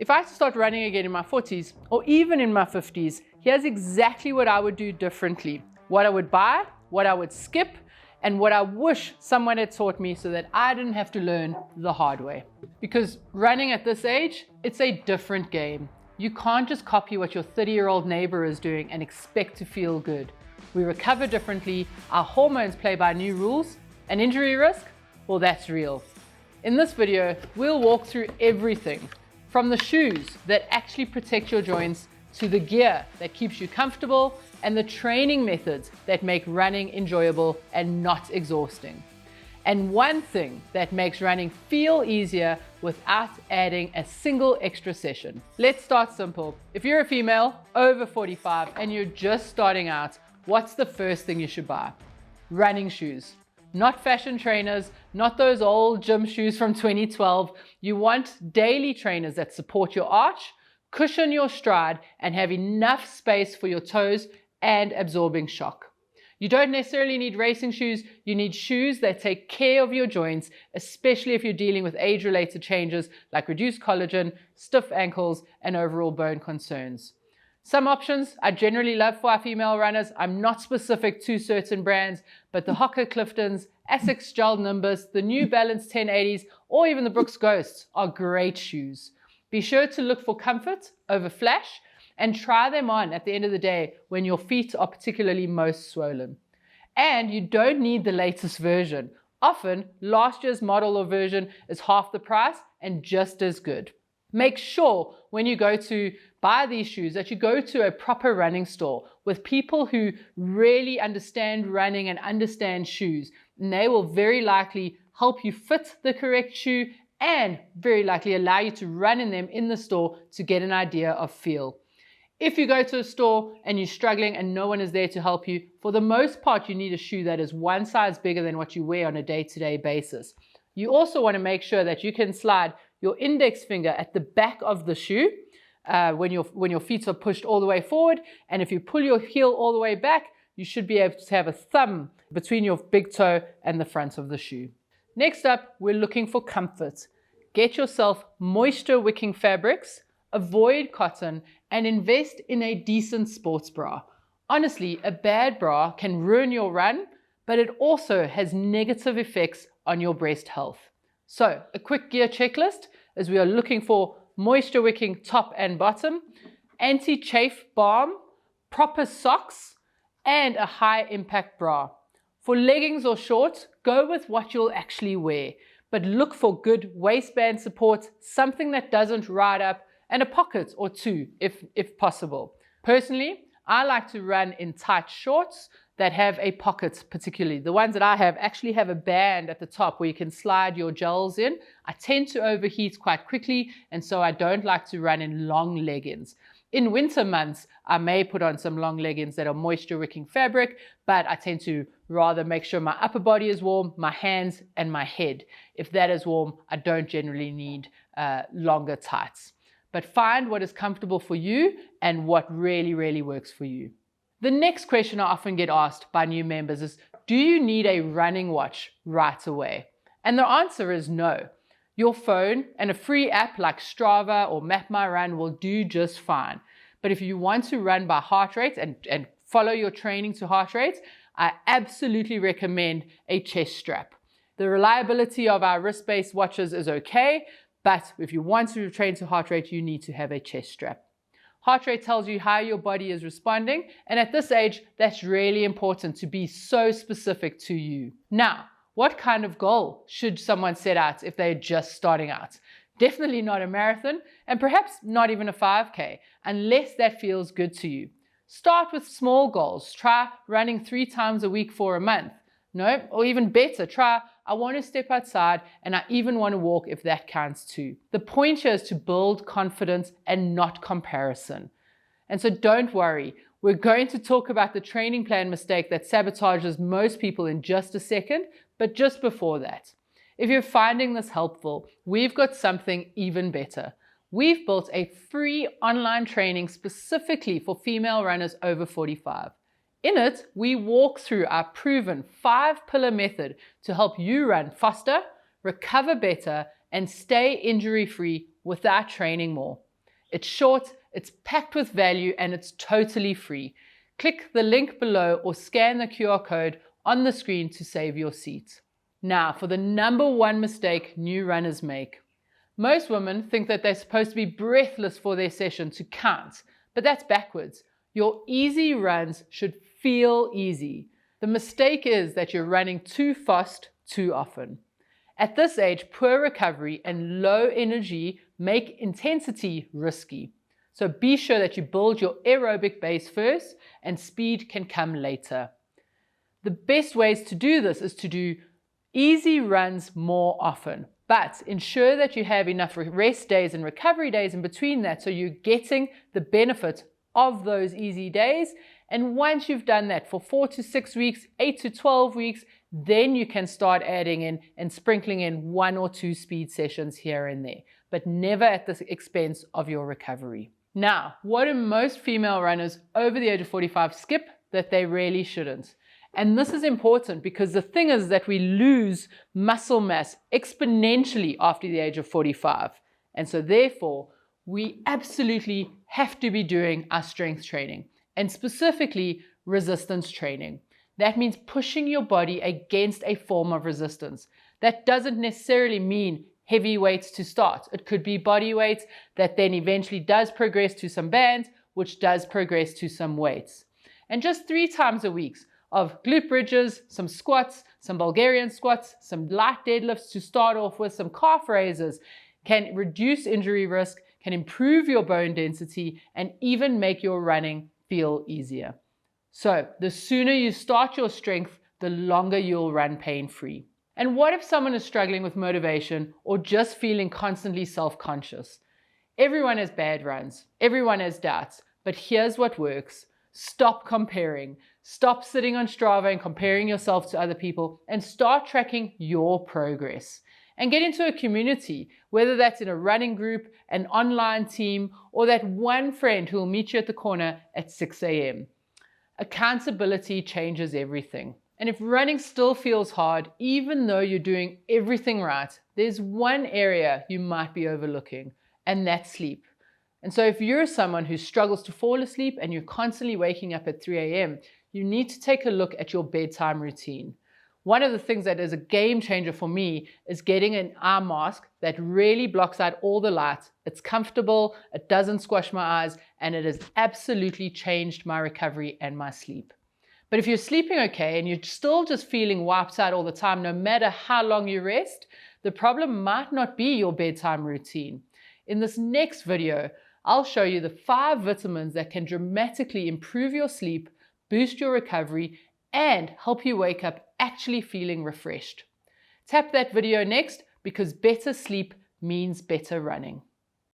If I had to start running again in my 40s or even in my 50s, here's exactly what I would do differently, what I would buy, what I would skip, and what I wish someone had taught me so that I didn't have to learn the hard way. Because running at this age, it's a different game. You can't just copy what your 30-year-old neighbor is doing and expect to feel good. We recover differently, our hormones play by new rules, and injury risk, well, that's real. In this video, we'll walk through everything, from the shoes that actually protect your joints to the gear that keeps you comfortable and the training methods that make running enjoyable and not exhausting. And one thing that makes running feel easier without adding a single extra session. Let's start simple. If you're a female over 45 and you're just starting out, what's the first thing you should buy? Running shoes. Not fashion trainers, not those old gym shoes from 2012. You want daily trainers that support your arch, cushion your stride, and have enough space for your toes and absorbing shock. You don't necessarily need racing shoes, you need shoes that take care of your joints, especially if you're dealing with age-related changes like reduced collagen, stiff ankles, and overall bone concerns. Some options I generally love for our female runners. I'm not specific to certain brands, but the Hoka Cliftons, Asics Gel Nimbus, the New Balance 1080s, or even the Brooks Ghosts are great shoes. Be sure to look for comfort over flash and try them on at the end of the day when your feet are particularly most swollen. And you don't need the latest version. Often, last year's model or version is half the price and just as good. Make sure when you go to buy these shoes that you go to a proper running store with people who really understand running and understand shoes. And they will very likely help you fit the correct shoe and very likely allow you to run in them in the store to get an idea of feel. If you go to a store and you're struggling and no one is there to help you, for the most part, you need a shoe that is one size bigger than what you wear on a day-to-day basis. You also want to make sure that you can slide your index finger at the back of the shoe when your feet are pushed all the way forward. And if you pull your heel all the way back, you should be able to have a thumb between your big toe and the front of the shoe. Next up, we're looking for comfort. Get yourself moisture wicking fabrics, avoid cotton, and invest in a decent sports bra. Honestly, a bad bra can ruin your run, but it also has negative effects on your breast health. So, a quick gear checklist as we are looking for moisture wicking top and bottom, anti-chafe balm, proper socks, and a high impact bra. For leggings or shorts, go with what you'll actually wear, but look for good waistband support, something that doesn't ride up, and a pocket or two if possible. Personally, I like to run in tight shorts that have a pocket, particularly. The ones that I have actually have a band at the top where you can slide your gels in. I tend to overheat quite quickly, and so I don't like to run in long leggings. In winter months, I may put on some long leggings that are moisture wicking fabric, but I tend to rather make sure my upper body is warm, my hands and my head. If that is warm, I don't generally need longer tights. But find what is comfortable for you and what really, really works for you. The next question I often get asked by new members is, do you need a running watch right away? And the answer is no. Your phone and a free app like Strava or Map My Run will do just fine. But if you want to run by heart rate and follow your training to heart rate, I absolutely recommend a chest strap. The reliability of our wrist-based watches is okay, but if you want to train to heart rate, you need to have a chest strap. Heart rate tells you how your body is responding, and at this age, that's really important to be so specific to you. Now, what kind of goal should someone set out if they're just starting out? Definitely not a marathon, and perhaps not even a 5K, unless that feels good to you. Start with small goals. Try running 3 times a week for a month. No, or even better, try, I want to step outside and I even want to walk if that counts too. The point here is to build confidence and not comparison. And so don't worry, we're going to talk about the training plan mistake that sabotages most people in just a second, but just before that. If you're finding this helpful, we've got something even better. We've built a free online training specifically for female runners over 45. In it, we walk through our proven 5-pillar method to help you run faster, recover better, and stay injury-free without training more. It's short, it's packed with value, and it's totally free. Click the link below or scan the QR code on the screen to save your seat. Now, for the number one mistake new runners make. Most women think that they're supposed to be breathless for their session to count, but that's backwards. Your easy runs should feel easy. The mistake is that you're running too fast too often. At this age, poor recovery and low energy make intensity risky. So be sure that you build your aerobic base first and speed can come later. The best ways to do this is to do easy runs more often, but ensure that you have enough rest days and recovery days in between that so you're getting the benefit of those easy days. And once you've done that for 4 to 6 weeks, 8 to 12 weeks, then you can start adding in and sprinkling in 1 or 2 speed sessions here and there, but never at the expense of your recovery. Now, what do most female runners over the age of 45 skip that they really shouldn't? And this is important because the thing is that we lose muscle mass exponentially after the age of 45. And so therefore, we absolutely have to be doing our strength training and specifically resistance training. That means pushing your body against a form of resistance. That doesn't necessarily mean heavy weights to start. It could be body weight that then eventually does progress to some bands, which does progress to some weights. And just 3 times a week of glute bridges, some squats, some Bulgarian squats, some light deadlifts to start off with, some calf raises can reduce injury risk, can improve your bone density, and even make your running feel easier. So the sooner you start your strength, the longer you'll run pain-free. And what if someone is struggling with motivation or just feeling constantly self-conscious? Everyone has bad runs, everyone has doubts, but here's what works. Stop comparing. Stop sitting on Strava and comparing yourself to other people and start tracking your progress. And get into a community, whether that's in a running group, an online team, or that one friend who will meet you at the corner at 6 a.m. Accountability changes everything. And if running still feels hard, even though you're doing everything right, there's one area you might be overlooking, and that's sleep. And so if you're someone who struggles to fall asleep and you're constantly waking up at 3 a.m., you need to take a look at your bedtime routine. One of the things that is a game changer for me is getting an eye mask that really blocks out all the light. It's comfortable, it doesn't squash my eyes, and it has absolutely changed my recovery and my sleep. But if you're sleeping okay and you're still just feeling wiped out all the time, no matter how long you rest, the problem might not be your bedtime routine. In this next video, I'll show you the 5 vitamins that can dramatically improve your sleep, boost your recovery, and help you wake up actually feeling refreshed. Tap that video next because better sleep means better running.